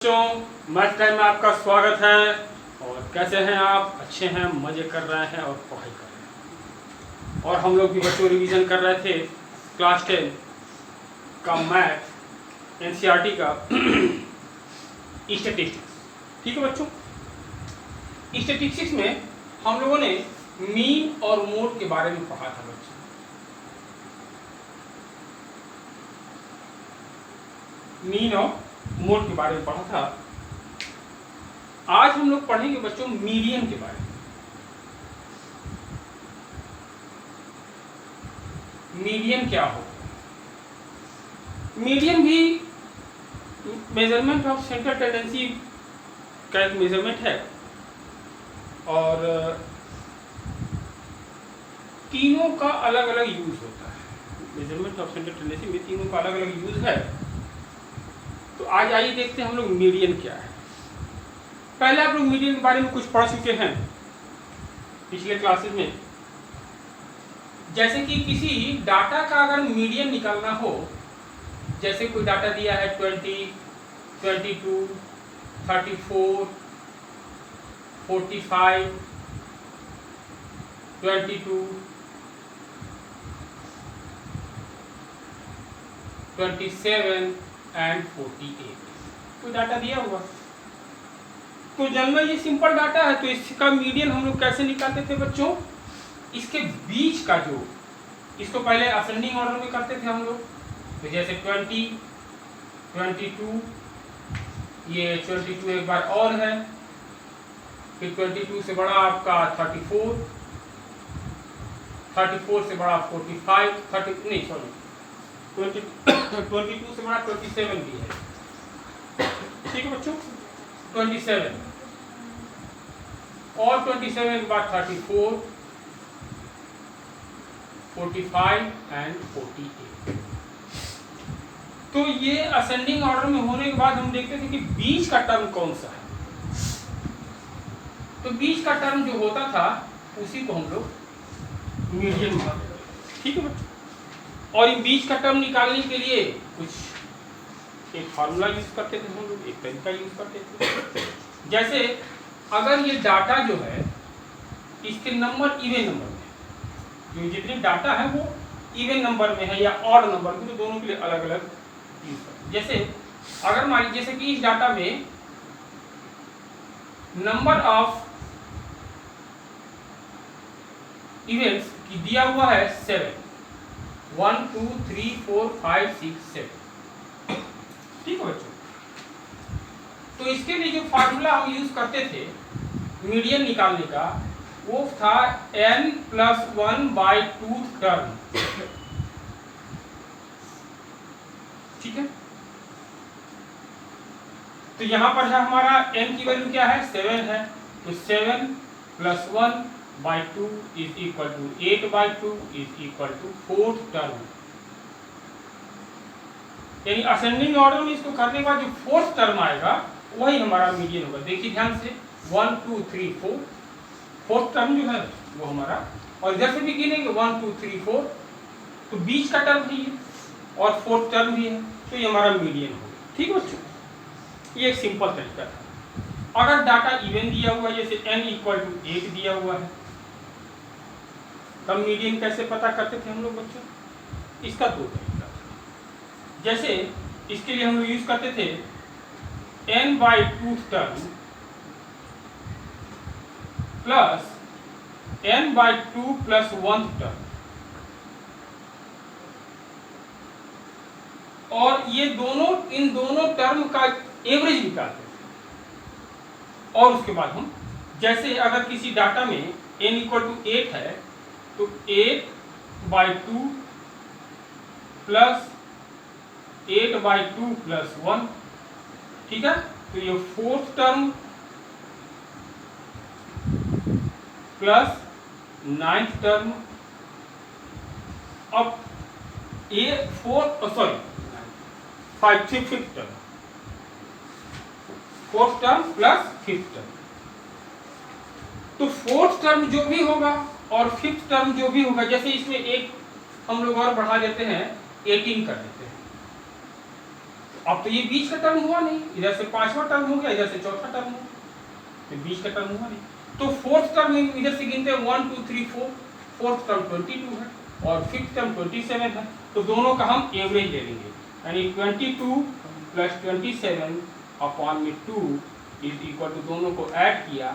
बच्चों math time में आपका स्वागत है। और कैसे हैं आप? अच्छे हैं, मज़े कर रहे हैं और पढ़ाई कर रहे हैं। और हम लोग भी बच्चों रिवीजन कर रहे थे क्लास 10 का मैथ एनसीईआरटी का स्टैटिस्टिक्स। ठीक है बच्चों, स्टैटिस्टिक्स में हम लोगों ने मीन और मोड के बारे में पढ़ा था बच्चों। मीन और मोड के बारे में पढ़ा था। आज हम लोग पढ़ेंगे बच्चों मीडियन के बारे में। मीडियन क्या हो? मीडियन भी मेजरमेंट ऑफ सेंट्रल टेंडेंसी का एक मेजरमेंट है और तीनों का अलग अलग यूज होता है। मेजरमेंट ऑफ सेंट्रल टेंडेंसी में तीनों का अलग अलग यूज है। तो आज आइए देखते हैं हम लोग मीडियन क्या है। पहले आप लोग मीडियन के बारे में कुछ पढ़ चुके हैं पिछले क्लासेस में। जैसे कि किसी डाटा का अगर मीडियन निकालना हो, जैसे कोई डाटा दिया है 20, 22, 34, 45, 22, 27 एंड 48 कोई डाटा दिया हुआ। तो जनरल ये सिंपल डाटा है, तो इसका मीडियन हम लोग कैसे निकालते थे बच्चों? इसके बीच का जो, इसको पहले असेंडिंग ऑर्डर में करते थे हम लोग। तो जैसे 20, 22, ये 22 एक बार और है, फिर 22 से बड़ा आपका 34, 34 से बड़ा 45, 30 नहीं सॉरी 22 से बड़ा 27 भी है। ठीक है बच्चों, 27 और 27 के बाद 34, 45 एंड 48। तो ये असेंडिंग ऑर्डर में होने के बाद हम देखते थे कि बीच का टर्म कौन सा है। तो बीच का टर्म जो होता था उसी को हम लोग मीडियन मानते थे। ठीक है बच्चों, और इन बीच का टर्म निकालने के लिए कुछ एक फार्मूला यूज करते थे हम लोग, एक तरीका यूज करते थे। जैसे अगर ये डाटा जो है इसके नंबर इवन नंबर में, जो जितने डाटा है वो इवन नंबर में है या ऑड नंबर में, तो दोनों के लिए अलग अलग यूज करते हैं। जैसे अगर मान लीजिए जैसे कि इस डाटा में नंबर ऑफ इवेंट्स की दिया हुआ है 7, 1 2 3 4 5 6 7। ठीक है बच्चों, तो इसके लिए जो फार्मूला हम यूज करते थे मीडियन निकालने का, वो था n+1/2 टर्म। ठीक है, तो यहां पर है हमारा n की वैल्यू क्या है? 7 है। तो 7 + 1/2 is equal to 8/2 is equal to 4th term. यानी असेंडिंग ऑर्डर में इसको करने के बाद जो 4th टर्म आएगा वही हमारा मीडियन होगा। देखिए ध्यान से 1 2 3 4, 4th टर्म जो है वो हमारा, और इधर से भी गिनेंगे 1 2 3 4, तो बीच का टर्म भी है और 4th टर्म भी है, तो ये हमारा मीडियन होगा। ठीक है बच्चों, ये एक सिंपल तरीका था। अगर डाटा इवन दिया हुआ है, जैसे n = 8 दिया हुआ है, तब मीडियन कैसे पता करते थे हम लोग बच्चों? इसका दो तरीका था। जैसे इसके लिए हम लोग यूज करते थे n/2 term plus n/2 + 1 term, और ये दोनों, इन दोनों टर्म का एवरेज निकालते थे। और उसके बाद हम, जैसे अगर किसी डाटा में n = 8 है, तो 8/2 प्लस 8/2 + 1। ठीक है, तो ये 4th term plus 9th term. अब ये 5th term, 4th term plus 5th term. तो 4th टर्म जो भी होगा और 5th टर्म जो भी होगा, जैसे इसमें एक हम लोग और बढ़ा देते हैं, 18 कर देते हैं। अब तो ये बीच का टर्म हुआ नहीं, इधर से पांचवा टर्म हो गया, इधर से चौथा टर्म हो गया, तो बीच का टर्म हुआ नहीं। तो फोर्थ टर्म इधर से गिनते हैं 1 2 3 4, फोर्थ टर्म 22 है और फिफ्थ टर्म 27 है, तो दोनों का हम एवरेज ले लेंगे, यानी 22 + 27 अपॉन में 2 इज इक्वल टू, दोनों को ऐड किया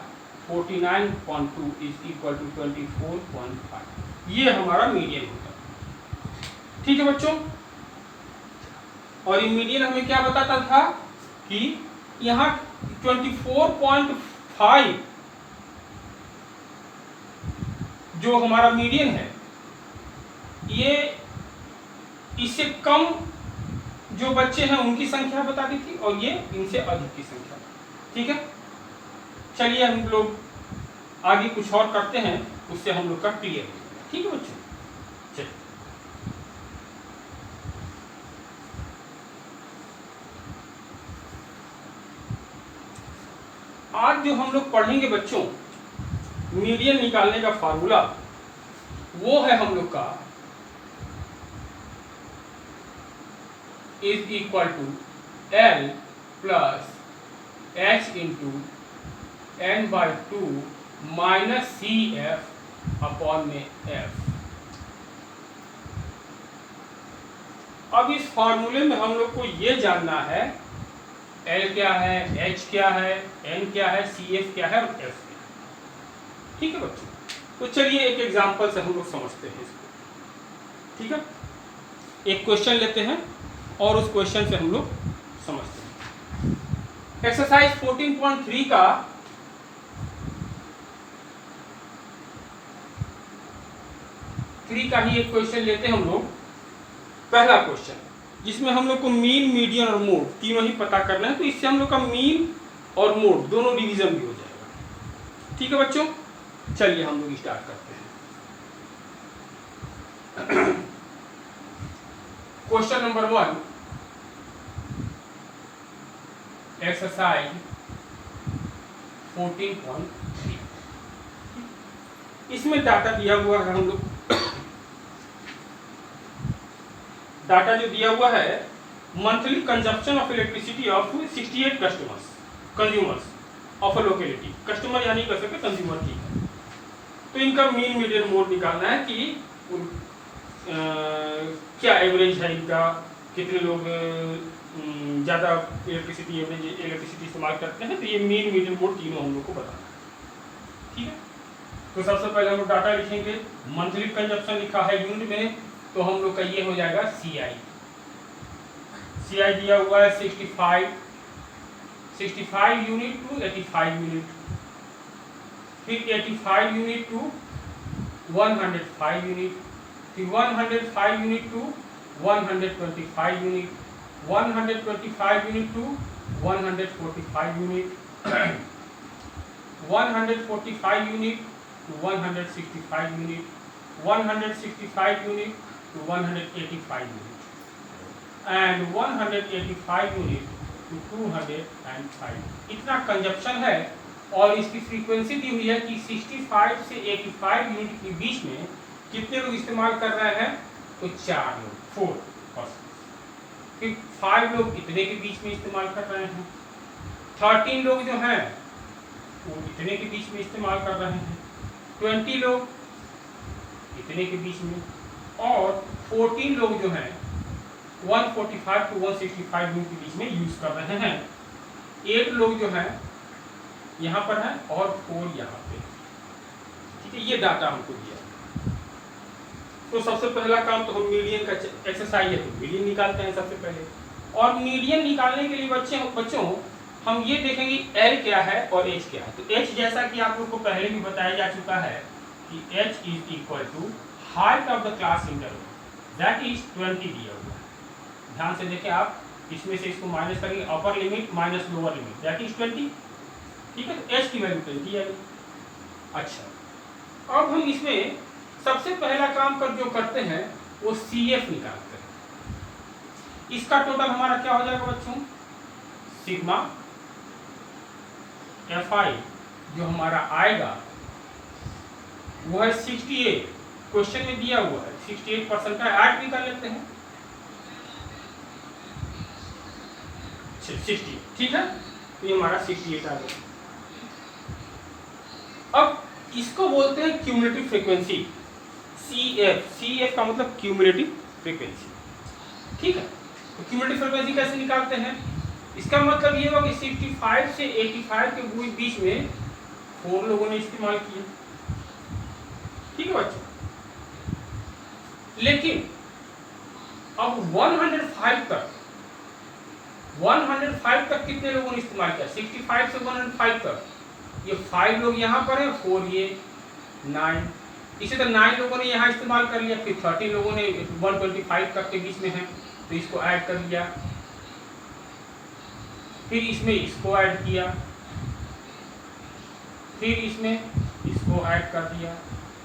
49.2 इज इक्वल टू 24.5। ये हमारा मीडियन होता है। ठीक है बच्चों, और ये मीडियन हमें क्या बताता था कि यहाँ 24.5 जो हमारा मीडियन है, ये इससे कम जो बच्चे हैं उनकी संख्या बताती थी और ये इनसे अधिक की संख्या। ठीक है, चलिए हम लोग आगे कुछ और करते हैं, उससे हम लोग का क्लियर हो जाएगा। ठीक है बच्चों, चलिए आज जो हम लोग पढ़ेंगे बच्चों, मीडियन निकालने का फार्मूला वो है हम लोग का is equal to L plus H into n/2 minus CF upon में F। अब इस फॉर्मूले में हम लोग को ये जानना है L क्या है, H क्या है, N क्या है, CF क्या है और F क्या है। ठीक है बच्चों, तो चलिए एक एग्जांपल से हम लोग समझते हैं इसको। ठीक है, एक क्वेश्चन लेते हैं और उस क्वेश्चन से हम लोग समझते हैं। एक्सरसाइज 14.3 का ही एक क्वेश्चन लेते हैं हम लोग, पहला क्वेश्चन, जिसमें हम लोग को मीन, मीडियन और मोड तीनों ही पता करना है, तो इससे हम लोग का मीन और मोड दोनों डिवीजन भी हो जाएगा। ठीक है बच्चों, चलिए हम लोग स्टार्ट करते हैं। Question number 1, exercise 14.3। इसमें डाटा दिया हुआ है, हम लोग डाटा जो दिया हुआ है, monthly consumption of elasticity of 68 consumers of a locality. Customer यानी कर सकते कंज्यूमर, ठीक है। तो इनका मीन, मीडियन, मोड निकालना है कि क्या एवरेज है इनका, कितने लोग ज़्यादा इलेक्ट्रिसिटी इस्तेमाल करते हैं, तो ये मीन, मीडियन, मोड तीनों हम लोग को बताना है। ठीक है, तो सबसे पहले हम लोग डाटा लिखेंगे। मंथली कंजप्शन लिखा है यूनिट में, तो हम लोग का ये हो जाएगा CI दिया हुआ है 65 यूनिट टू 85 यूनिट, फिर 85 यूनिट टू 105 यूनिट, फिर 105 unit to 125 unit, 125 unit to 145 unit, 145 unit to 165 unit, 165 unit to 185 unit and 185 unit to 205। इतना कंजप्शन है और इसकी फ्रीक्वेंसी दी हुई है कि 65 से 85 यूनिट के बीच में कितने लोग इस्तेमाल कर रहे हैं, तो 4 लोग, 4%। फिर 5 लोग इतने के बीच में इस्तेमाल कर रहे हैं, 13 लोग जो हैं वो इतने के बीच में इस्तेमाल कर रहे हैं, 20 लोग इतने के बीच में, और 14 लोग जो हैं 145 to 165 यूनिट के बीच में यूज कर रहे हैं। 8 लोग जो हैं यहाँ पर हैं और 4 यहाँ पे। ठीक है, ये डाटा हमको दिया। तो सबसे पहला काम तो हम मीडियन का एक्सरसाइज है, तो मीडियन निकालते हैं सबसे पहले। और मीडियन निकालने के लिए बच्चों हम ये देखेंगे L क्या है और H क्या है। तो H जैसा कि आप लोग को पहले भी बताया जा चुका है कि H is equal to height of the class interval, that is 20 दिया हुआ है। ध्यान से देखें आप, इसमें से इसको माइनस करेंगे, upper limit minus lower limit, that is 20। ठीक है, तो H की वैल्यू 20 है। अच्छा, अब हम इसमें सबसे पहला काम कर जो करते हैं वो CF निकालते हैं। इसका टोटल हमारा क्या हो जाएगा बच्चों, सिग्मा FI जो हमारा आएगा वो है 68, क्वेश्चन में दिया हुआ है 68% का, ऐड भी कर लेते हैं। 60, ठीक है। तो ये हमारा 68 आ गया। अब इसको बोलते हैं क्यूमुलेटिव फ्रीक्वेंसी, CF। CF का मतलब क्यूमुलेटिव फ्रीक्वेंसी, ठीक है। तो क्यूमुलेटिव फ्रीक्वेंसी कैसे निकालते हैं? इसका मतलब ये होगा कि 65 से 85 के बीच में 4 लोगों ने इस्तेमाल किया, ठीक है बच्चों। लेकिन अब 105 तक कितने लोगों ने इस्तेमाल किया? 65 से 105 तक ये 5 लोग यहाँ पर है, 4 ये 9, इसी तरह 9 लोगों ने यहाँ इस्तेमाल कर लिया, फिर 30 लोगों ने 125 तक के बीच में है तो इसको ऐड कर लिया, फिर इसमें इसको ऐड किया, फिर इसमें इसको ऐड कर दिया,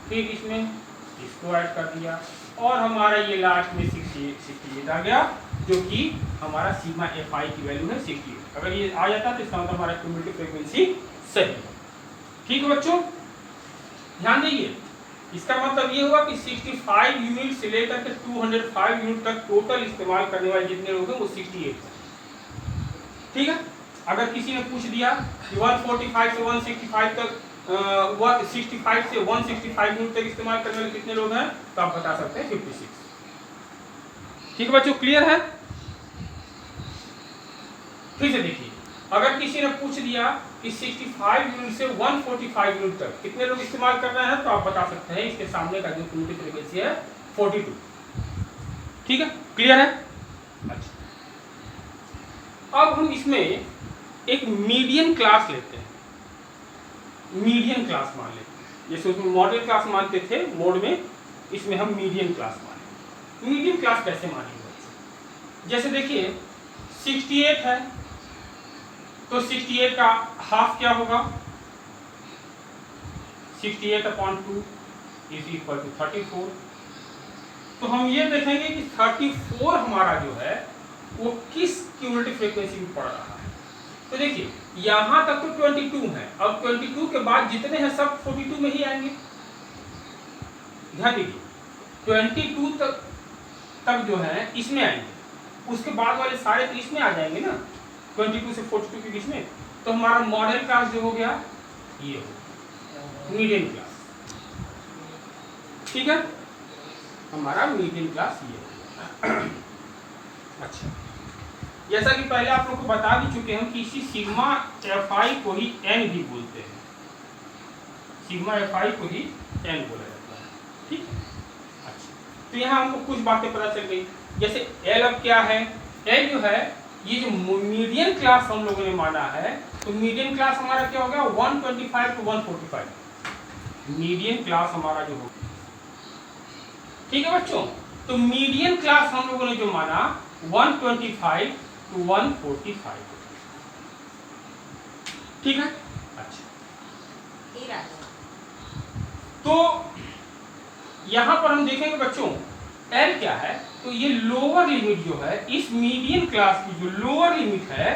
फिर इसमें इसको ऐड कर दिया, और हमारा ये लास्ट में 68 आ गया, जो कि हमारा सिग्मा FI की वैल्यू है 68। अगर ये आ जाता तो इसका मतलब हमारा क्यूमुलेटिव फ्रीक्वेंसी सही है, ठीक है बच्चों। ध्यान दीजिए, इसका मतलब ये हुआ कि 65 यूनिट से लेकर के 205 यूनिट तक टोटल इस्तेमाल करने वाले जितने लोग हैं वो 68 है, ठीक है। अगर किसी ने पूछ दिया कि 145 से 165 तक 65 से 165 यूनिट तक इस्तेमाल करने वाले कितने लोग हैं, तो आप बता सकते हैं 56, ठीक है बच्चों, क्लियर है। फिर से देखिए, अगर किसी ने पूछ दिया कि 65 यूनिट से 145 यूनिट तक कितने लोग इस्तेमाल कर रहे हैं, तो आप बता सकते हैं इसके सामने का जो क्यूमुलेटिव फ्रीक्वेंसी है 42, ठीक है, क्लियर है। अच्छा, अब हम इसमें एक मीडियन क्लास लेते हैं, मीडियन क्लास मान लेते हैं, जैसे उसमें मॉडल क्लास मानते थे मोड में, इसमें हम मीडियन क्लास मानेंगे। मीडियन क्लास कैसे मानेंगे बच्चों? जैसे देखिए 68 है, तो 68 का हाफ क्या होगा? 68/2 इज इक्वल टू 34। तो हम ये देखेंगे कि 34 हमारा जो है वो किस क्यूमुलेटिव फ्रीक्वेंसी में पड़ रहा है। तो देखिए यहाँ तक तो 22 है, अब 22 के बाद जितने हैं सब 42 में ही आएंगे। ध्यान दीजिए 22 तक जो है इसमें आएंगे, उसके बाद वाले सारे तो इसमें आ जाएंगे ना, 22 से 42 के बीच में। तो हमारा मॉडल क्लास जो हो गया ये हो मीडियन क्लास, ठीक है, हमारा मीडियन क्लास ये हो। अच्छा, जैसा कि पहले आप लोग को बता भी चुके हैं कि इसी सिग्मा FI को ही N भी बोलते हैं, सिग्मा FI को ही N बोला जाता है, ठीक है। अच्छा, तो यहाँ हमको कुछ बातें पता चल गई, जैसे L अब क्या है? L जो है ये जो मीडियन क्लास हम लोगों ने माना है, तो मीडियन क्लास हमारा क्या हो गया? 125 to 145 मीडियन क्लास हमारा जो होगा, ठीक है बच्चों। तो मीडियन क्लास हम लोगों ने जो माना 125 to 145, ठीक है। अच्छा, तो यहां पर हम देखेंगे बच्चों L क्या है, तो ये लोअर लिमिट जो है इस मीडियन क्लास की जो लोअर लिमिट है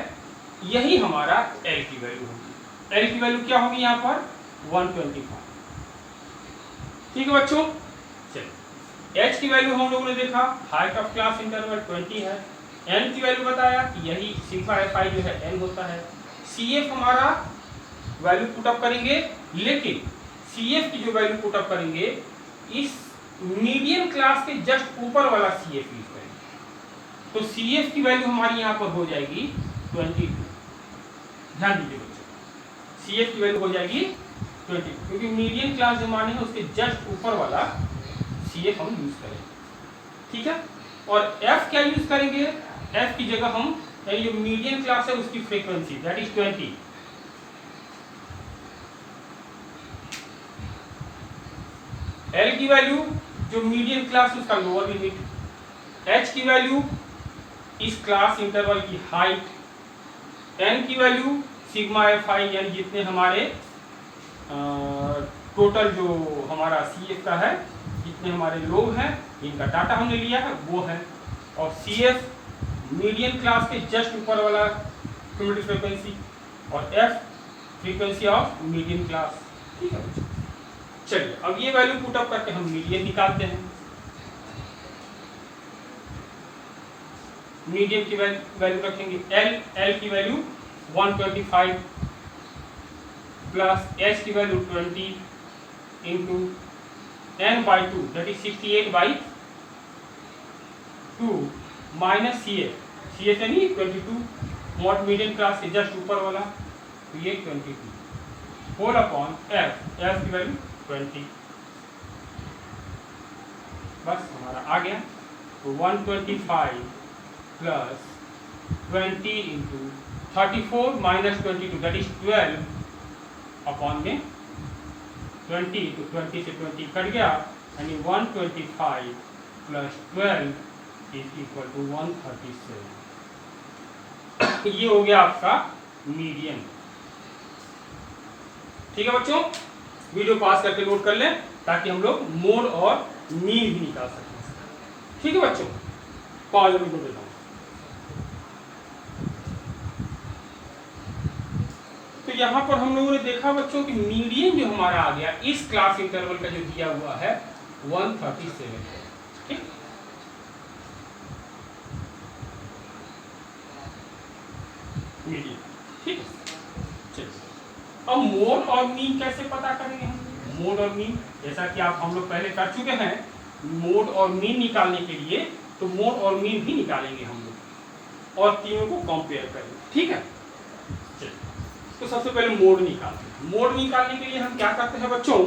यही हमारा L की वैल्यू होगी। L की वैल्यू क्या होगी यहाँ पर? 125, ठीक है बच्चों। चलिए H की वैल्यू हम लोगों ने देखा, हाइट ऑफ क्लास इंटरवल 20 है। N की वैल्यू बताया कि यही सिग्मा FI जो है N होता है। CF हमारा वैल्यू पुट अप करेंगे, लेकिन CF की जो वैल्यू पुट अप करेंगे इस मीडियन क्लास के जस्ट ऊपर वाला CF यूज करेंगे, तो CF की वैल्यू हमारी यहाँ पर हो जाएगी 22। ध्यान दीजिए बच्चों, CF की वैल्यू हो जाएगी 22, क्योंकि मीडियन क्लास जो माने हैं उसके जस्ट ऊपर वाला CF हम यूज करेंगे, ठीक है। और F क्या यूज करेंगे? F की जगह हम जो मीडियन क्लास है उसकी फ्रीक्वेंसी दैट इज 20, L की वैल्यू जो मीडियन क्लास उसका लोअर लिमिट, H की वैल्यू इस क्लास इंटरवल की हाइट, N की वैल्यू सिग्मा FI यानी जितने हमारे टोटल जो हमारा CF का है, जितने हमारे लोग हैं इनका डाटा हमने लिया है वो है, और CF मीडियन क्लास के जस्ट ऊपर वाला क्यूमुलेटिव फ्रीक्वेंसी, और F frequency of median class, ठीक है। चलिए अब ये वैल्यू पुट अप करके हम मीडियन निकालते हैं। मीडियन की वैल्यू रखेंगे एल की वैल्यू 125 प्लस एच की value 20 into n by 2 that is 68 by 2 minus C H यानी 22 मॉड मीडियन क्लास से जस्ट ऊपर वाला, तो ये 22 होल अपॉन एफ की वैल्यू 20, बस हमारा आ गया। तो 125 plus 20 into 34 minus 22 that is 12 upon में 20 तो 20 से 20 कट गया यानी 125 प्लस 12 इज इक्वल टू 137। ये हो गया आपका मीडियन। ठीक है बच्चों, वीडियो पास करके नोट कर लें ताकि हम लोग मोड और मीन भी निकाल सकें। ठीक है बच्चों, पॉज में देता हूं। तो यहाँ पर हम लोगों ने देखा बच्चों कि मीडियन जो हमारा आ गया इस क्लास इंटरवल का जो दिया हुआ है 137 है। ठीक, मीडियन। ठीक है, चलिए अब मोड और मीन कैसे पता करेंगे हम? मोड और मीन जैसा कि आप हम लोग पहले कर चुके हैं, मोड और मीन निकालने के लिए तो मोड और मीन भी निकालेंगे हम लोग और तीनों को कंपेयर करेंगे। ठीक है, चलिए तो सबसे पहले मोड निकालते हैं। मोड निकालने के लिए हम क्या करते हैं बच्चों,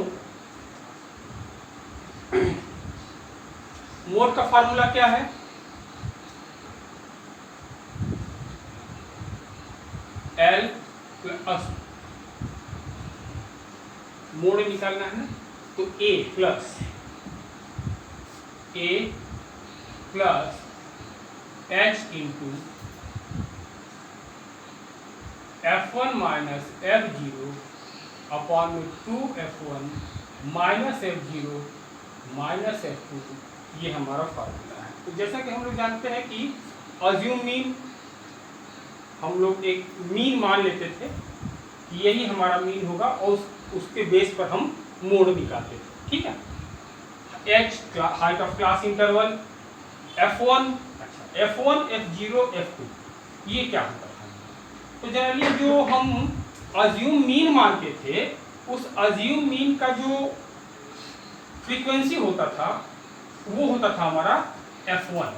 मोड का फार्मूला क्या है? एल प्लस, मोड निकालना है ना, तो A plus H into F1 minus F0 upon में 2F1 minus F0 minus F2, ये हमारा फार्मूला है। तो जैसा कि हम लोग जानते हैं कि अज्यूम मीन, हम लोग एक मीन मान लेते थे कि यही हमारा मीन होगा और उसके बेस पर हम मोड निकालते थे। ठीक है, H height of class interval F1, F1 F0 F2, ये क्या होता था? तो जनरली जो हम अज्यूम मीन मानते थे उस अज्यूम मीन का जो फ्रीक्वेंसी होता था वो होता था हमारा F1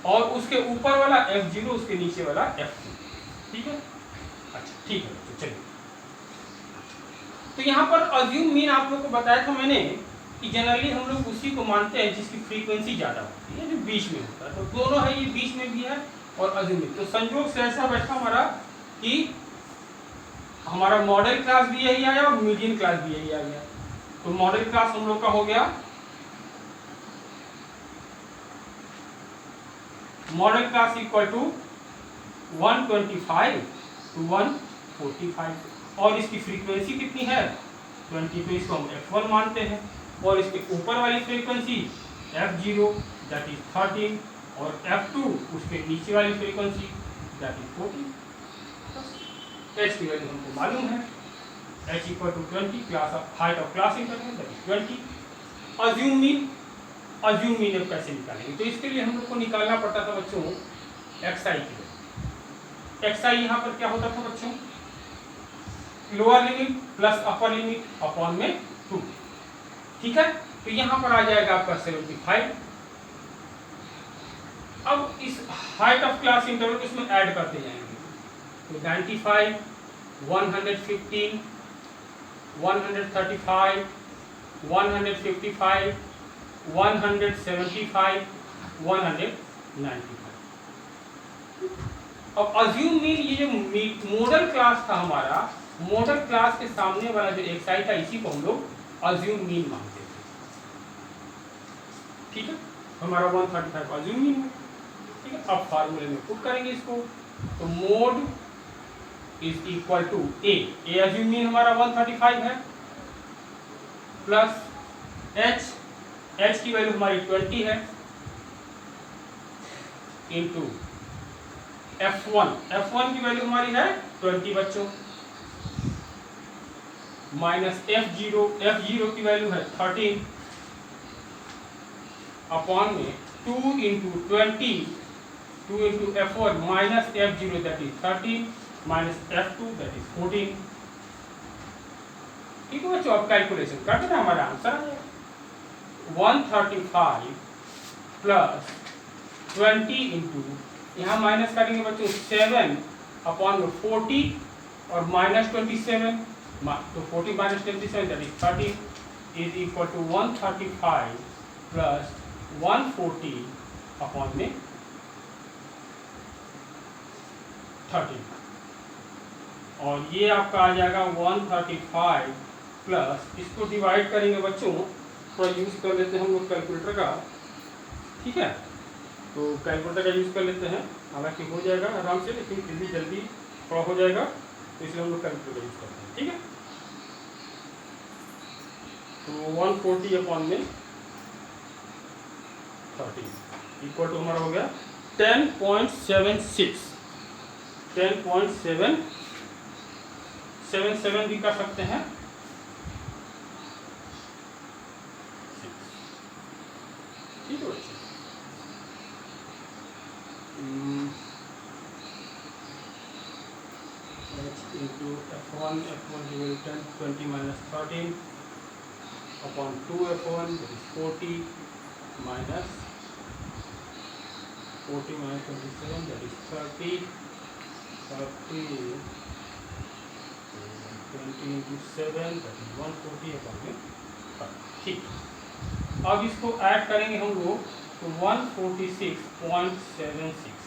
और उसके ऊपर वाला F0, उसके नीचे वाला F2। ठीक है, अच्छा ठीक है, तो चलिए तो यहाँ पर अज्यूम मीन आप लोग को बताया था मैंने कि जनरली हम लोग उसी को मानते हैं जिसकी फ्रीक्वेंसी ज़्यादा होती है, जो बीच में होता है। तो दोनों है, ये बीच में भी है और अज्यूम मीन। तो संयोग से ऐसा बैठा हमारा कि हमारा मॉडल क्लास भी यही आया और मीडियन क्लास भी यही आ गया। तो मॉडल क्लास हम लोग का हो गया, modal class equal to 125 to 145 और इसकी फ्रीक्वेंसी कितनी है 20, तो इसको हम F1 मानते हैं और इसके ऊपर वाली फ्रीक्वेंसी F0 दैट इज 13 और F2 उसके नीचे वाली फ्रीक्वेंसी दैट इज 14। H की वैल्यू हमको मालूम है, H equal to 20 class of height of class interval that is 20। Assume mean अब कैसे निकालेंगे? तो इसके लिए हम लोग को निकालना पड़ता था बच्चों XI की। XI यहाँ पर क्या होता था बच्चों, lower limit plus upper limit upon में 2। ठीक है, तो यहाँ पर आ जाएगा आपका 75। अब इस हाइट ऑफ क्लास इंटरवल को इसमें ऐड करते जाएंगे, तो 95, 115, 135, 155, 175, 195। अब अज्यूम मीन, ये जो मॉडल क्लास था हमारा, मॉडल क्लास के सामने वाला जो एक्साई था इसी को हम लोग अज्यूम मीन मानते थे। ठीक है, हमारा 135 अज्यूम मीन है। ठीक है, अब फार्मूले में पुट करेंगे इसको, तो mode is equal to a assume mean हमारा 135 है प्लस एच की वैल्यू हमारी 20 है इंटू F1 की वैल्यू हमारी है 20 बच्चों, माइनस F0 की वैल्यू है 13 अपॉन में 2 into 20 2 into F1 minus F0 that is 13 minus F2 that is 14। ठीक है बच्चों, अब कैलकुलेशन कर देना, हमारा आंसर आ जाएगा 135 प्लस 20 इंटू, यहाँ माइनस करेंगे बच्चों 7/40 और माइनस 27, तो 40 minus 27 that is 13 is equal to 135 plus 140 upon में 13, और ये आपका आ जाएगा 135 प्लस, इसको डिवाइड करेंगे बच्चों, थोड़ा यूज कर लेते हैं हम लोग कैलकुलेटर का, ठीक है, तो कैलकुलेटर का यूज कर लेते हैं, हालांकि हो जाएगा आराम से, लेकिन फिर भी जल्दी थोड़ा हो जाएगा, तो इसलिए हम लोग कैलकुलेटर यूज करते हैं, ठीक है। तो 140 अपॉन में 13 इक्वल टू हमारा हो गया 10.76, 10.777 भी कर सकते हैं, ठीक है बच्चे। into F1 divided 10 20 minus 13 upon 2F1 that is 40 minus 27 that is 30 20 into 7 that is 140 upon में 30, ठीक। अब इसको ऐड करेंगे हम लोग तो 146.76,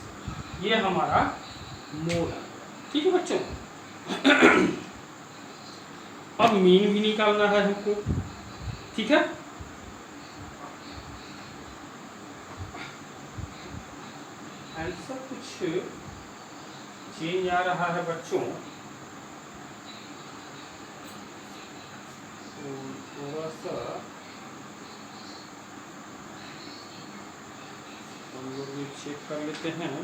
ये हमारा मोल है, ठीक है बच्चों। अब मीन भी निकालना है हमको, ठीक है। आंसर कुछ चेंज आ रहा है बच्चों, तो थोड़ा सा हम लोग भी चेक कर लेते हैं।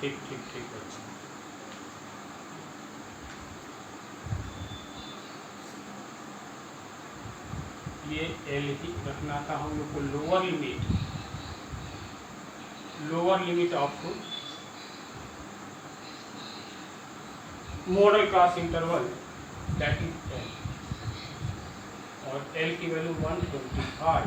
ठीक ठीक ठीक बच्चों, ये एल ही रखना था हम लोग को, lower limit of model class interval that is L, और एल की वैल्यू 125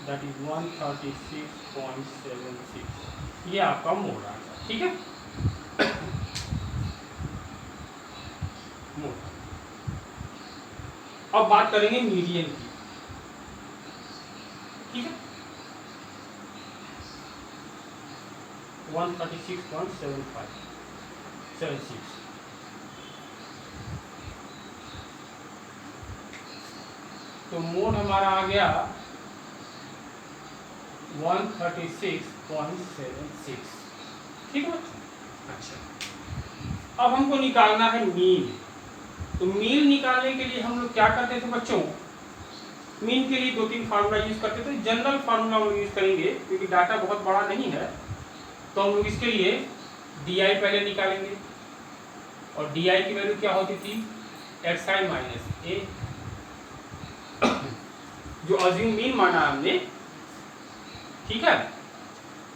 दैट इज 136.76, ये आपका मोड आ गया, ठीक है। मोड, अब बात करेंगे मीडियन की, ठीक है। 136.76, तो मोड हमारा आ गया 136.76, ठीक है। अच्छा, अब हमको निकालना है मीन, तो मीन निकालने के लिए हम लोग क्या करते थे बच्चों, मीन के लिए 2-3 फार्मूला यूज करते थे। जनरल फार्मूला हम यूज करेंगे क्योंकि डाटा बहुत बड़ा नहीं है, तो हम लोग इसके लिए DI पहले निकालेंगे, और DI की वैल्यू क्या होती थी, xi माइनस a, जो अज्यूम मीन माना हमने, ठीक है,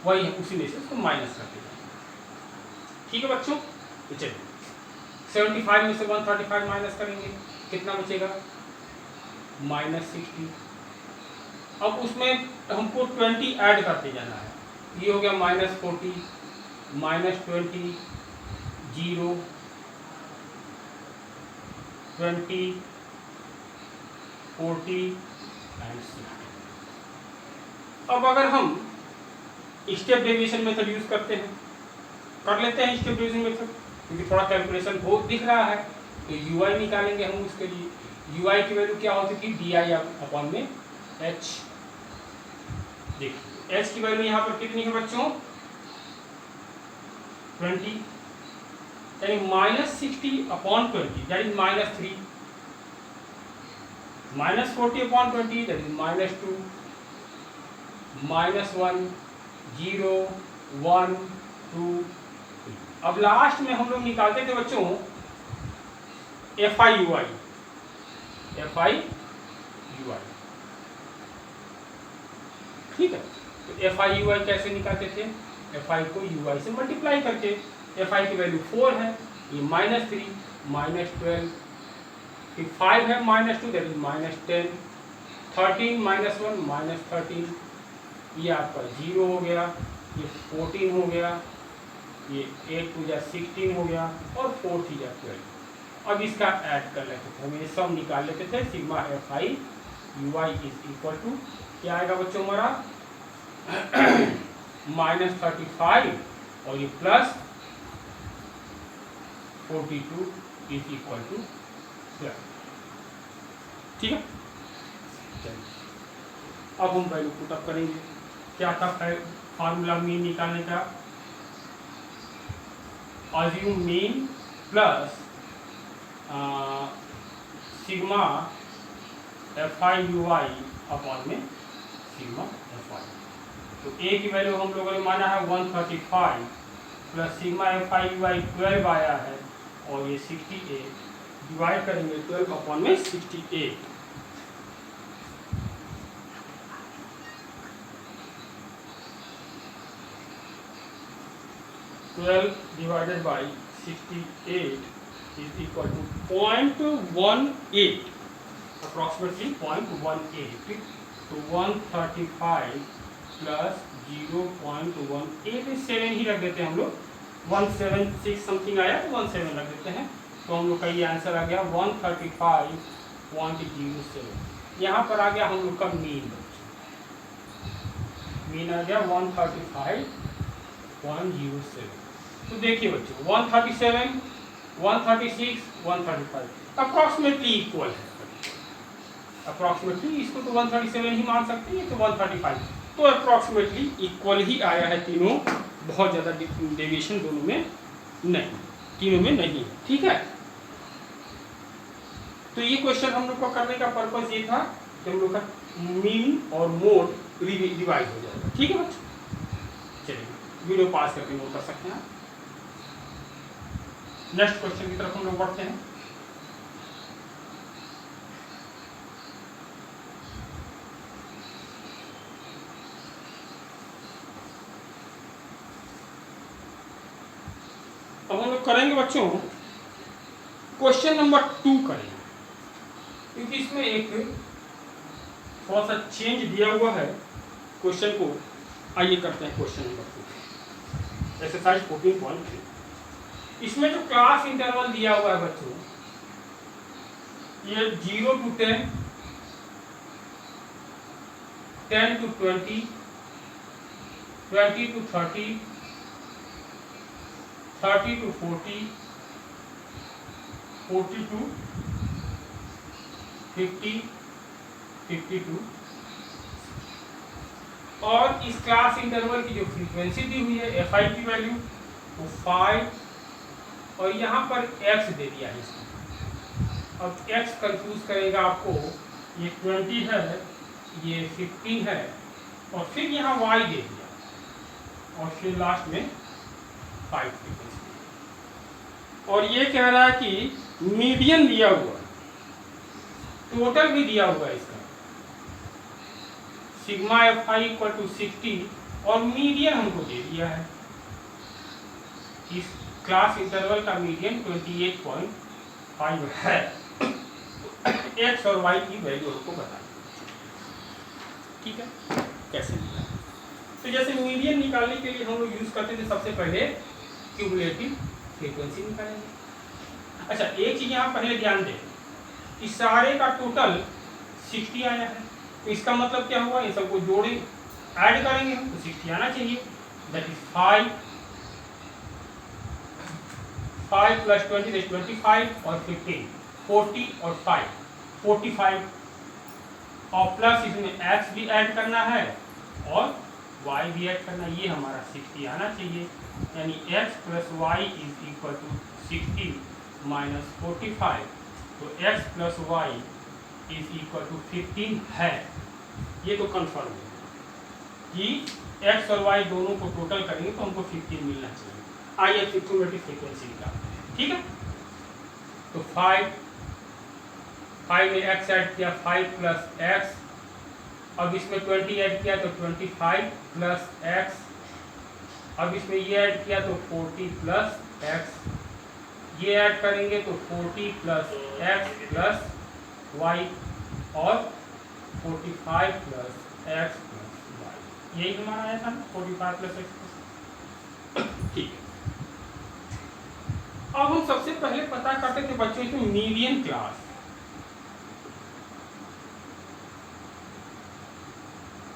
वही है, उसी में से उसको माइनस करते हैं, ठीक है बच्चों। तो चलिए 75 में से 135 माइनस करेंगे, कितना बचेगा, -60। अब उसमें हमको 20 ऐड करते जाना है, ये हो गया -40 -20 0 20 40 एंड 60। अब अगर हम स्टेप डेविएशन मेथड यूज करते हैं, कर लेते हैं स्टेप डेविएशन मेथड, क्योंकि थोड़ा कैलकुलेशन बहुत दिख रहा है, तो UI निकालेंगे हम उसके लिए। UI की वैल्यू क्या होती थी, DI अपॉन में H। देखिए H की वैल्यू यहाँ पर कितनी है बच्चों, 20, यानी -60 upon 20 that is -3, -40 upon 20 that is -2, -1 0 1 2 3। अब लास्ट में हम लोग निकालते थे बच्चों FI UI, ठीक है। तो FI UI कैसे निकालते थे? FI को UI से मल्टीप्लाई करके। FI की वैल्यू 4 है, ये -3 -12, फिर 5 है -2 दैट इज -10, 13 -1 -13, ये आपका 0 हो गया, ये 14 हो गया, ये 8 2 जा 16 हो गया और 4 3 जा 12। अब इसका ऐड कर लेते थे, हम ये सब निकाल लेते थे। Sigma FI UI is equal to क्या आएगा बच्चों हमारा -35 और ये प्लस 42 इज इक्वल टू 12। ठीक है, चलिए अब हम वैल्यू पुटअप करेंगे। क्या था फार्मूला मीन निकालने का? Assume mean plus sigma FI UI upon में सिग्मा FI। तो A की वैल्यू हम लोगों ने माना है 135 प्लस सिग्मा FI UI 12 आया है और ये 68, डिवाइड करेंगे 12 अपॉन में 68। 12 divided by 68 is equal to 0.18, approximately 0.18। तो 135 प्लस 0.18 7 ही रख देते हैं हम लोग, 176 समथिंग आया तो 17 रख देते हैं। तो हम लोग का ये आंसर आ गया 135.07। यहाँ पर आ गया हम लोग का मीन आ गया 135.07। तो देखिए बच्चों 137 136 135 अप्रॉक्सीमेटली इक्वल है। अप्रॉक्सीमेटली इसको तो 137 ही मान सकते हैं, तो 135 तो अप्रॉक्सीमेटली इक्वल ही आया है तीनों, बहुत ज़्यादा डेविएशन दोनों में नहीं, तीनों में नहीं है। ठीक है, तो ये क्वेश्चन हम लोग को करने का पर्पस ये था कि हम लोग का मीन और मोड रिवाइज हो जाएगा। ठीक है बच्चों, चलिए वीडियो पास करके नोट कर सकते हैं। नेक्स्ट क्वेश्चन की तरफ हम लोग बढ़ते हैं। अब हम लोग करेंगे बच्चों क्वेश्चन नंबर 2 करेंगे, क्योंकि इसमें एक थोड़ा सा चेंज दिया हुआ है क्वेश्चन को। आइए करते हैं क्वेश्चन नंबर 2, एक्सरसाइज 14.3। इसमें जो क्लास इंटरवल दिया हुआ है बच्चों, ये 0 to 10, 10 to 20, 20 to 30, 30 to 40, 40 to 50, 50 to, और इस क्लास इंटरवल की जो फ्रीक्वेंसी दी हुई है FI की वैल्यू वो 5 और यहाँ पर x दे दिया है इसको। अब x कंफ्यूज करेगा आपको, ये 20 है, ये 15 है और फिर यहाँ y दे दिया और फिर लास्ट में 5 फ्रीक्वेंसी। और ये कह रहा है कि मीडियन दिया हुआ है, टोटल भी दिया हुआ है इसका, सिग्मा FI इक्वल टू 60 और मीडियन हमको दे दिया है। इस क्लास इंटरवल का मीडियन 28.5 है। x और y की वैल्यू हमको बता। ठीक है, कैसे निकालें? तो जैसे मीडियन निकालने के लिए हम लोग यूज करते थे सबसे पहले क्यूमुलेटिव फ्रीक्वेंसी निकालेंगे। अच्छा, एक चीज यहाँ पहले ध्यान दें, इस सारे का टोटल 60 आया है, तो इसका मतलब क्या हुआ, इन सबको जोड़े ऐड करेंगे तो 60 आना चाहिए। दैट इज 5 प्लस 20 दैट 25 और 15 40 और 5 45 और प्लस इसमें x भी ऐड करना है और y भी ऐड करना है, ये हमारा 60 आना चाहिए। यानी x plus y is equal to 60 minus 45, तो x plus y is equal to 15 है। ये तो कंफर्म है। कि x और y दोनों को टोटल करेंगे तो हमको 15 मिलना चाहिए। आइए क्यूमुलेटिव फ्रीक्वेंसी निकालते हैं, ठीक है। तो 5 में x ऐड किया, 5 प्लस x, अब इसमें 20 ऐड किया तो 25 प्लस x, अब इसमें ये ऐड किया तो 40 प्लस x, ये ऐड करेंगे तो 40 प्लस x प्लस y और 45 प्लस x प्लस y, यही हमारा आया था ना, 45 प्लस x प्लस। ठीक है, अब हम सबसे पहले पता करते थे बच्चों इसमें मीडियन क्लास।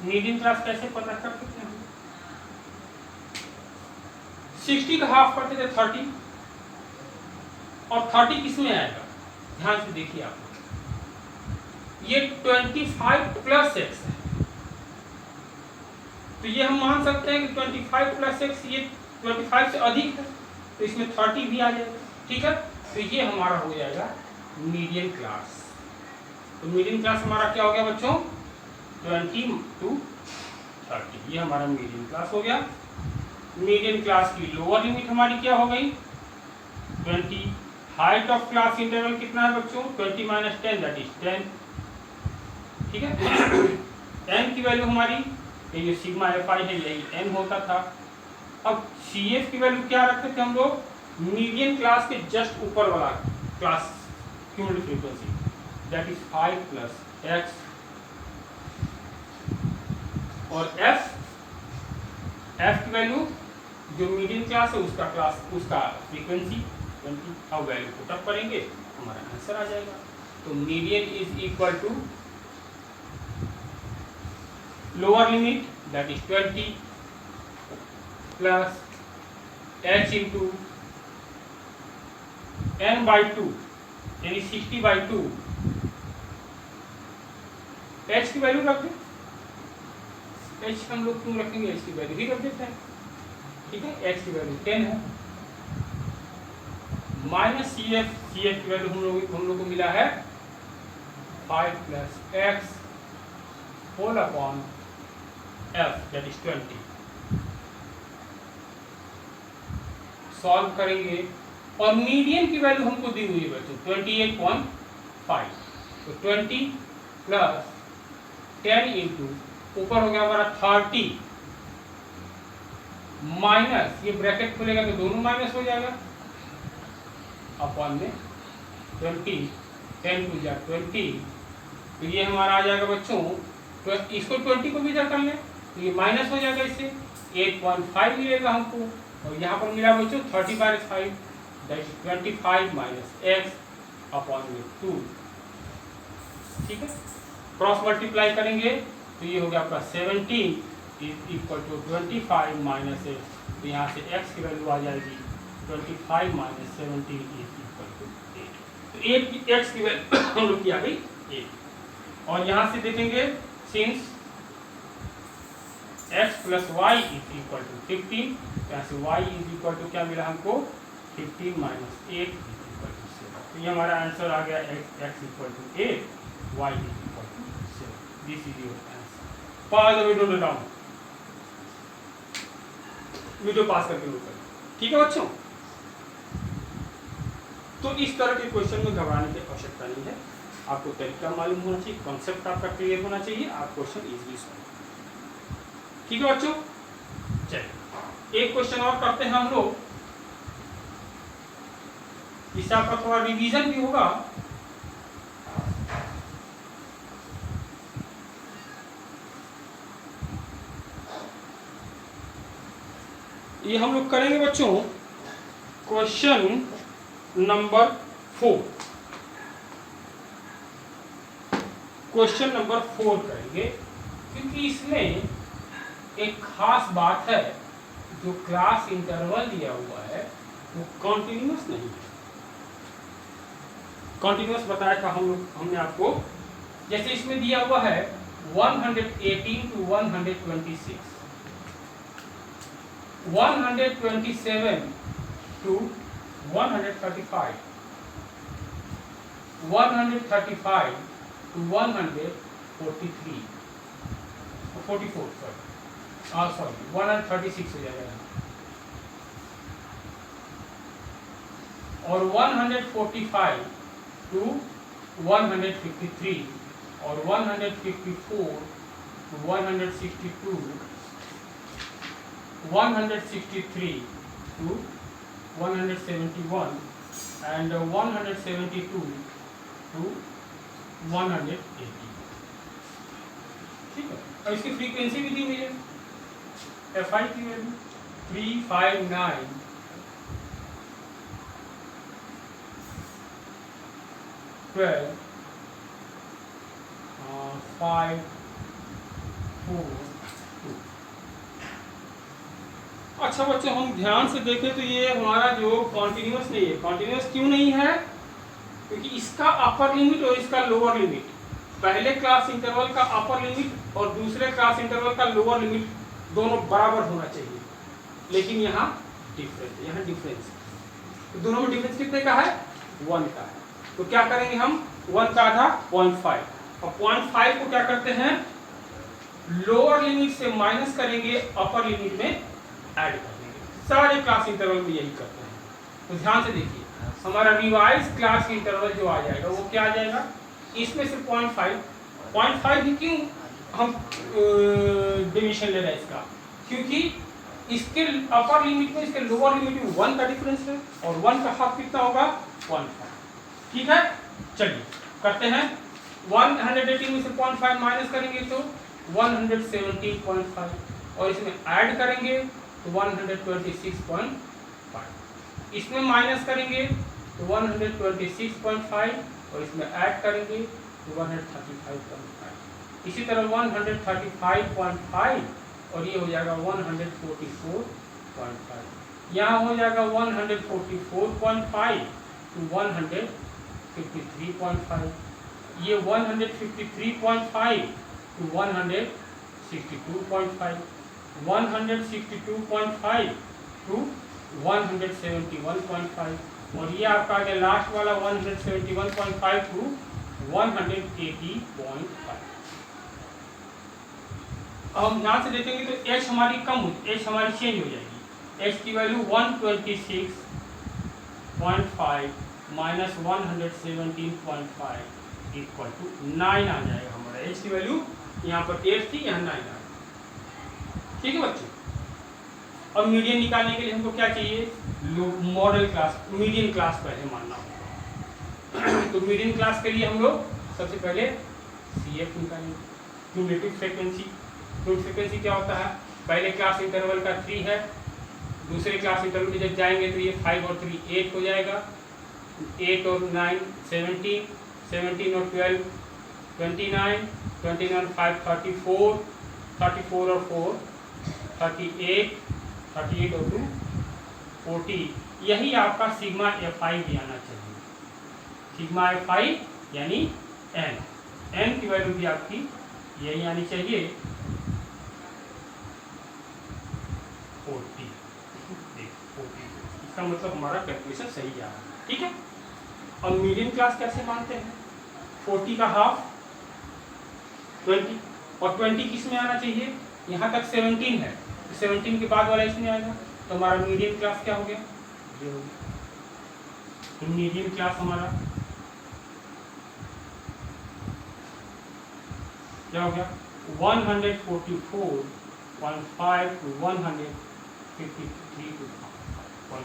मीडियन क्लास कैसे पता करते थे हम? 60 का हाफ करते थे 30, और 30 किस में आएगा, ध्यान से देखिए आप, ये 25 प्लस x है, तो ये हम मान सकते हैं कि 25 प्लस x ये 25 से अधिक है, तो इसमें 30 भी आ जाएगा, ठीक है। तो ये हमारा हो जाएगा मीडियन क्लास। तो मीडियन क्लास हमारा क्या हो गया बच्चों, 20 to 30, ये हमारा मीडियन क्लास हो गया। मीडियन क्लास की लोअर लिमिट हमारी क्या हो गई, 20। हाइट ऑफ क्लास इंटरवल कितना है बच्चों, 20 माइनस 10 दैट इज 10, ठीक है। n की वैल्यू हमारी, ये जो सिग्मा fi है यही n होता था। अब cf की वैल्यू क्या रखते थे हम लोग, मीडियन क्लास के जस्ट ऊपर वाला class cumulative frequency that is 5 plus x, और f की वैल्यू जो मीडियन क्लास है उसका फ्रीक्वेंसी 20। अब वैल्यू पुट अप करेंगे हमारा आंसर आ जाएगा। तो median is equal to lower limit that is 20 plus h into n by 2 यानी 60/2, h की वैल्यू रख दें, h हम लोग क्यों रखेंगे, h की वैल्यू ही रख देते हैं, ठीक है। h की वैल्यू 10 है, माइनस cf की वैल्यू हम लोग को मिला है 5 plus x whole upon f that is 20। Solve करेंगे और मीडियन की वैल्यू हमको दी हुई है बच्चों 28.5, तो 20 प्लस 10 इंटू ऊपर हो गया हमारा 30 माइनस, ये ब्रैकेट खुलेगा तो दोनों माइनस हो जाएगा, अपॉन में 20, 10 टू जा 20, तो ये हमारा आ जाएगा बच्चों, तो इसको 20 को भी इधर कर लें तो ये माइनस हो जाएगा, इससे 8.5 मिलेगा हमको, और यहाँ पर मिला बच्चों 30 minus 5 that is 25 minus x upon में 2, ठीक है। क्रॉस मल्टीप्लाई करेंगे तो ये हो गया आपका 17 is equal to 25 minus x, तो यहाँ से x की वैल्यू आ जाएगी 25 माइनस 17 इज इक्वल टू 8, तो 8 की x की वैल्यू हम लोग की आ गई 8। और यहाँ से देखेंगे since x plus Y is equal to 15, यहाँ से y इज इक्वल टू क्या मिला हमको 15 माइनस 8 इज इक्वल टू 7, तो ये हमारा आंसर आ गया x equal to 8, y is equal to 7, this is your answer. Pause the video down, video pass करके लोग करें, ठीक है बच्चों। तो इस तरह के क्वेश्चन में घबराने की आवश्यकता नहीं है, आपको तरीका मालूम होना चाहिए, कॉन्सेप्ट आपका क्लियर होना चाहिए, आप क्वेश्चन इजीली सॉल्व, ठीक है बच्चों। चलिए एक क्वेश्चन और करते हैं हम लोग, इससे आपका थोड़ा रिवीजन भी होगा। ये हम लोग करेंगे बच्चों क्वेश्चन नंबर 4, क्वेश्चन नंबर 4 करेंगे, क्योंकि इसमें एक खास बात है, जो क्लास इंटरवल दिया हुआ है वो कॉन्टिन्यूस नहीं है। कॉन्टिन्यूस बताया था हमने आपको, जैसे इसमें दिया हुआ है 118 to 126, 127 to 135, 135 to 143 44 sorry, sorry 136 हो जाएगा यहाँ, और 145 to 153 और 154 to 162, 163 to 171 and 172 to 180। ठीक है, और इसकी फ्रीक्वेंसी भी दी हुई है, Fi की वैल्यू 359 12 5 4 2। अच्छा बच्चे, हम ध्यान से देखें तो ये हमारा जो कॉन्टिन्यूस नहीं है, कॉन्टिन्यूस क्यों नहीं है? क्योंकि इसका अपर लिमिट और इसका लोअर लिमिट, पहले क्लास इंटरवल का अपर लिमिट और दूसरे क्लास इंटरवल का लोअर लिमिट दोनों बराबर होना चाहिए, लेकिन यहाँ डिफरेंस है, यहाँ डिफरेंस है। तो दोनों में डिफरेंस कितने का है? 1 का है। तो क्या करेंगे हम? 1 का आधा 0.5, और 0.5 को क्या करते हैं, लोअर लिमिट से माइनस करेंगे, अपर लिमिट में ऐड कर देंगे। सारे क्लास इंटरवल में यही करते हैं। तो ध्यान से देखिए, हमारा रिवाइज क्लास इंटरवल जो आ जाएगा वो क्या आ जाएगा, इसमें से 0.5 भी क्यों हम डिवीजन ले रहे हैं इसका, क्योंकि इसके अपर लिमिट में इसके लोअर लिमिट में 1 का डिफरेंस है, और 1 का हाफ कितना होगा? 0.5। ठीक है, चलिए करते हैं। 118 में से 0.5 माइनस करेंगे तो 117.5, और इसमें ऐड करेंगे तो 126.5, इसमें माइनस करेंगे तो 126.5, और इसमें ऐड करेंगे तो 135.5। इसी तरह 135.5 और ये हो जाएगा 144.5, यहाँ हो जाएगा 144.5 to 153.5, ये 153.5 to 162.5, 162.5 to 171.5, और ये आपका आ गया लास्ट वाला 171.5 to 180.5। अब हम ध्यान से देखेंगे तो h हमारी कम हो, h हमारी चेंज हो जाएगी। h की वैल्यू 126.5 माइनस 117.5 इक्वल टू 9 आ जाएगा हमारा। h की वैल्यू यहाँ पर 8 थी, यहाँ 9 आ गई। ठीक है बच्चों, अब मीडियन निकालने के लिए हमको क्या चाहिए? मॉडल क्लास, मीडियन क्लास पहले मानना होगा। तो मीडियन क्लास के लिए हम लोग सबसे पहले CF निकालेंगे, क्यूमुलेटिव फ्रीक्वेंसी। क्यूमुलेटिव फ्रीक्वेंसी क्या होता है? पहले क्लास इंटरवल का 3 है, दूसरे क्लास इंटरवल में जब जाएंगे तो ये 5 और 3 8 हो जाएगा, 8 और 9 17, 17 और 12 29, 29 5 34, 34 और 4 38, 38 और 2 40। यही आपका सिग्मा Fi भी आना चाहिए, सिग्मा Fi यानी n की वैल्यू भी आपकी यही आनी चाहिए 40। इसका मतलब हमारा कैलकुलेशन सही जा रहा है। ठीक है, अब मीडियन क्लास कैसे मानते हैं? 40 का हाफ 20, और 20 किस में आना चाहिए? यहाँ तक 17 है, 17 के बाद वाला इसमें आएगा, तो हमारा मीडियम क्लास क्या हो गया? ये हो गया। तो मीडियम क्लास हमारा क्या हो गया? 144.5 to 153.5।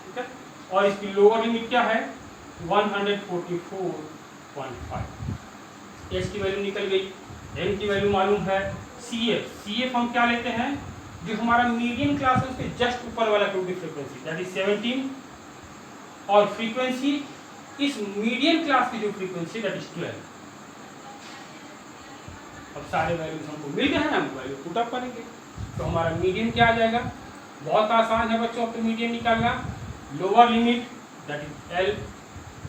ठीक है, और इसकी लोअर लिमिट क्या है? 144.5। एच की वैल्यू निकल गई, एन की वैल्यू मालूम है। CF हम क्या लेते हैं? जो हमारा मीडियन क्लास है उसके जस्ट ऊपर वाला क्यूबिक फ्रीक्वेंसी दैट इज 17, और फ्रीक्वेंसी इस मीडियन क्लास की जो फ्रीक्वेंसी दैट इज 12। अब सारे वैल्यूज हमको मिल गए हैं, हम वैल्यू पुट अप करेंगे तो हमारा मीडियन क्या आ जाएगा? बहुत आसान है बच्चों अपने मीडियन निकालना। Lower limit that is L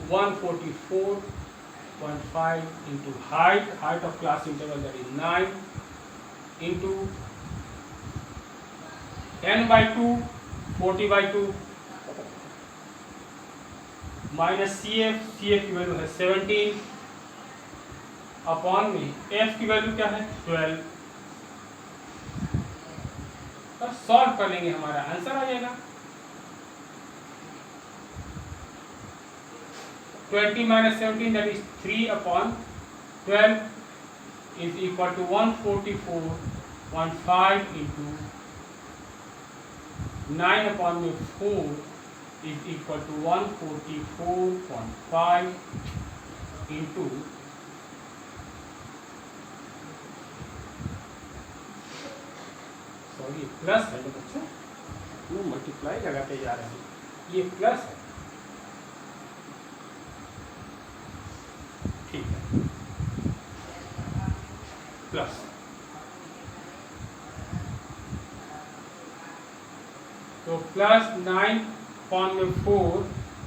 144.5 into height of class interval that is 9 into n/2 40/2 minus CF की वैल्यू है 17 अपॉन में F की वैल्यू क्या है? 12 बस सॉल्व कर लेंगे, हमारा आंसर आ जाएगा। 20 minus 17, that is 3/12 is equal to 144.5 into 9/4 is equal to 144.5 into sorry plus है बच्चों, वो मल्टीप्लाई लगाते जा रहे हैं, ये प्लस है, ठीक है, प्लस तो प्लस 9/4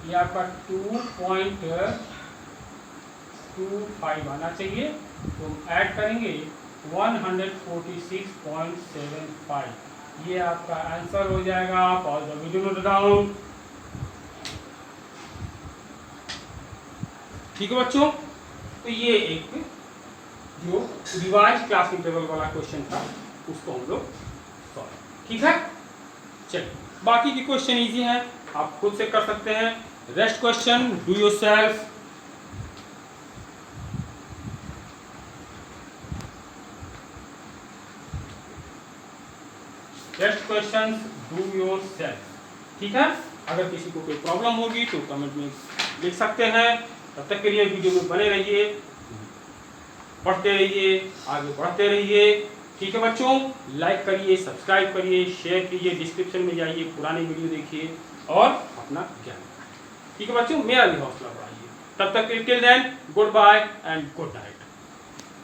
ये आपका 2.25 आना चाहिए, तो हम ऐड करेंगे 146.75, ये आपका आंसर हो जाएगा। Pause the video, note down. ठीक है बच्चों, तो ये एक जो रिवाइज क्लास इंटरवल वाला क्वेश्चन था उसको हम लोग सॉल्व, ठीक है। चलिए बाकी के क्वेश्चन इजी हैं, आप खुद से कर सकते हैं। Rest question do yourself. Rest questions do yourself, ठीक है। अगर किसी को कोई प्रॉब्लम होगी तो कमेंट में लिख सकते हैं। तब तक के लिए वीडियो में बने रहिए, पढ़ते रहिए, आगे बढ़ते रहिए, ठीक है बच्चों। लाइक करिए, सब्सक्राइब करिए, शेयर कीजिए, डिस्क्रिप्शन में जाइए, पुरानी वीडियो देखिए और अपना ज्ञान, ठीक है बच्चों। मेरा भी हौसला बढ़ाइए। तब तक till then good bye and good night.